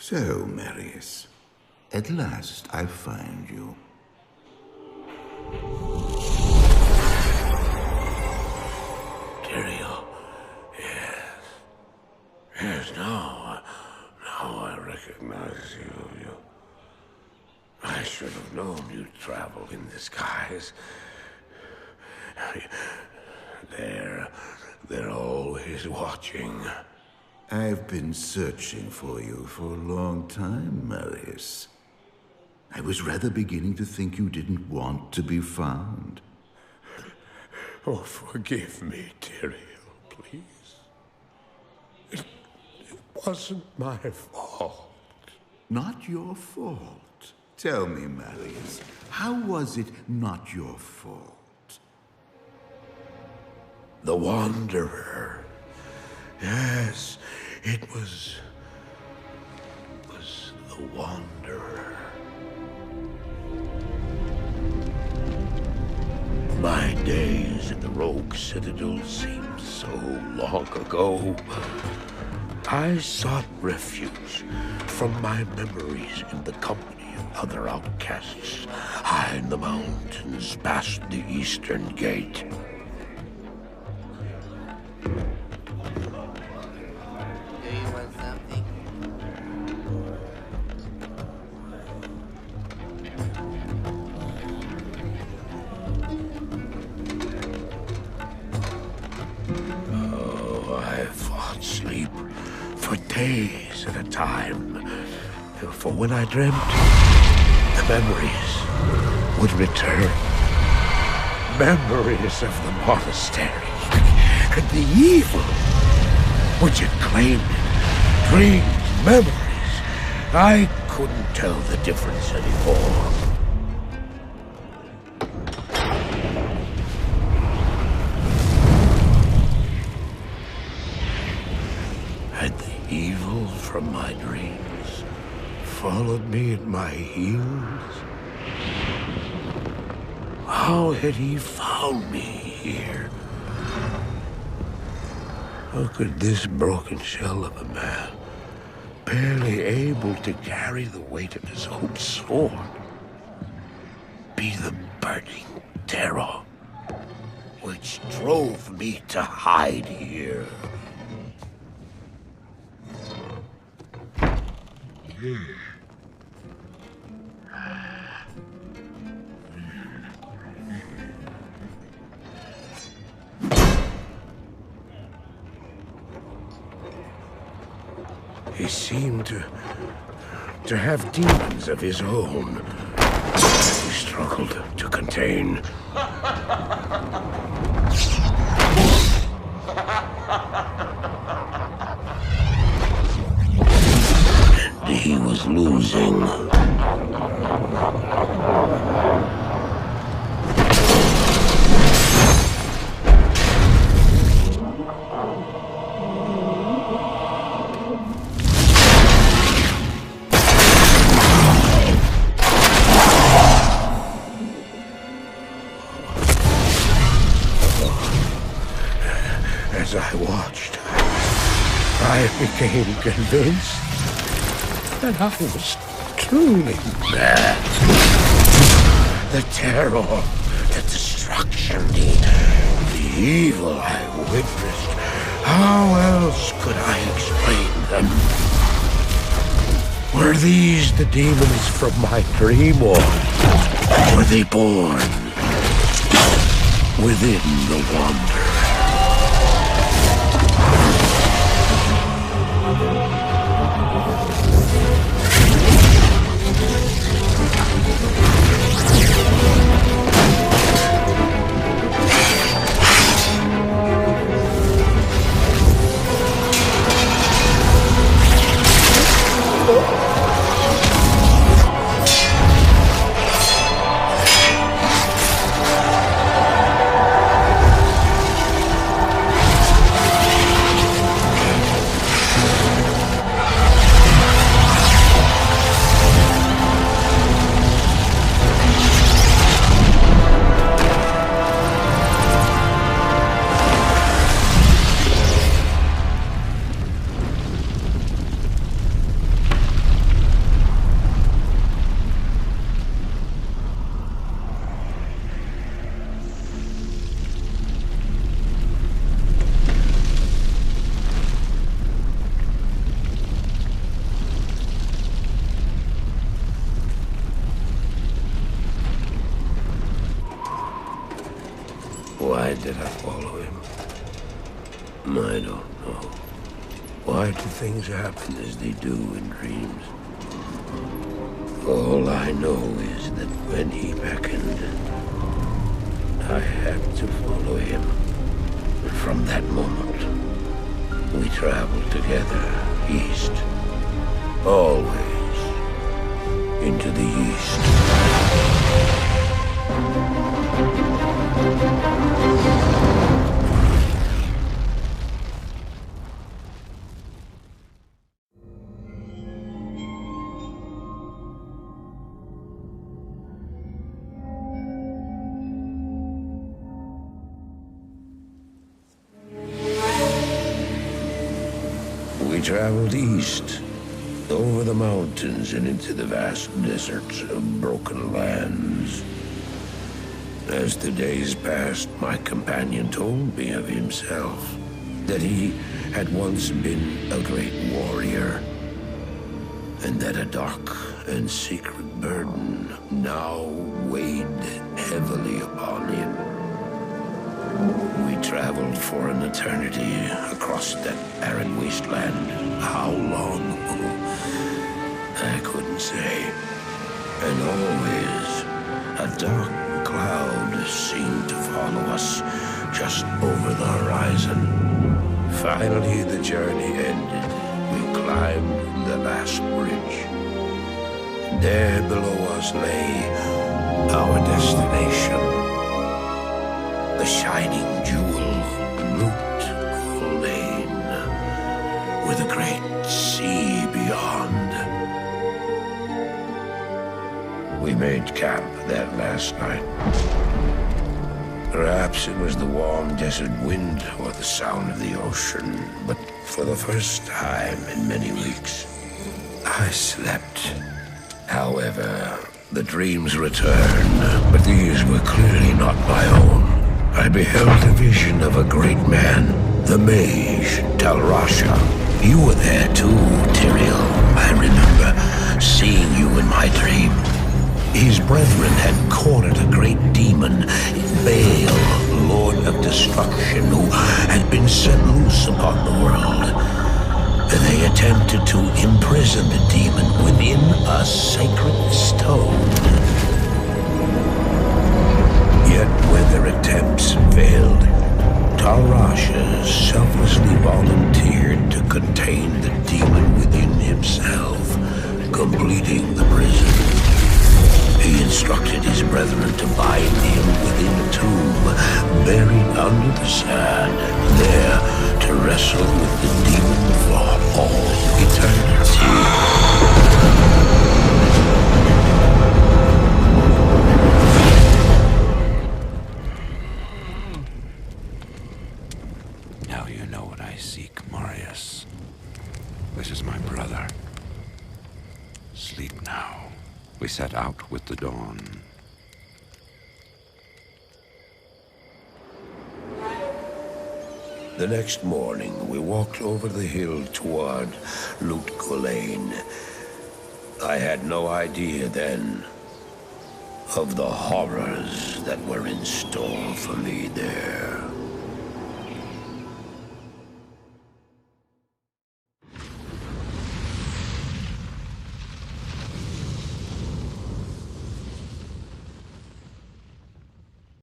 So, Marius, at last I find you. Tyrael, yes. Yes, now I recognize you. I should have known you'd travel in disguise. They're always watching. I've been searching for you for a long time, Marius. I was rather beginning to think you didn't want to be found. Oh, forgive me, Tyrael, please. It wasn't my fault. Not your fault. Tell me, Marius, how was it not your fault? The Wanderer. Yes, it was the Wanderer. My days in the Rogue Citadel seem so long ago. I sought refuge from my memories in the company of other outcasts, high in the mountains past the Eastern Gate. Sleep for days at a time. For when I dreamt, the memories would return. Memories of the monastery and the evil which had claimed it. Dreams, memories. I couldn't tell the difference anymore. Evil from my dreams followed me at my heels. How had he found me here? How could this broken shell of a man, barely able to carry the weight of his own sword, be the burning terror which drove me to hide here? He seemed to have demons of his own. He struggled to contain. And he was losing. As I watched, I became convinced that I was truly mad. The terror, the destruction, the evil I witnessed. How else could I explain them? Were these the demons from my dream, or were they born within the Wanderer? Why did I follow him? I don't know. Why do things happen as they do in dreams? All I know is that when he beckoned, I had to follow him. And from that moment, we traveled together east. Always into the east. We traveled east, over the mountains and into the vast deserts of broken lands. As the days passed, my companion told me of himself, that he had once been a great warrior, and that a dark and secret burden now weighed heavily upon him. We traveled for an eternity across that arid wasteland. How long? I couldn't say. And always, a dark cloud seemed to follow us just over the horizon. Finally, the journey ended. We climbed the last bridge. There below us lay our destination. The shining jewel, Loot Lane, with a great sea beyond. We made camp that last night. Perhaps it was the warm desert wind or the sound of the ocean, but for the first time in many weeks, I slept. However, the dreams returned, but these were clearly not my own. I beheld a vision of a great man, the mage, Talrasha. You were there too, Tyrael. I remember seeing you in my dream. His brethren had cornered a great demon, Baal, Lord of Destruction, who had been set loose upon the world. They attempted to imprison the demon within a sacred stone. Yet when their attempts failed, Talrasha selflessly volunteered to contain the demon within himself, completing the prison. He instructed his brethren to bind him within a tomb, buried under the sand, there to wrestle with the demon for all eternity. Now you know what I seek, Marius. This is my brother. Sleep now. We set out with the dawn. The next morning, we walked over the hill toward Loot Lane. I had no idea then of the horrors that were in store for me there.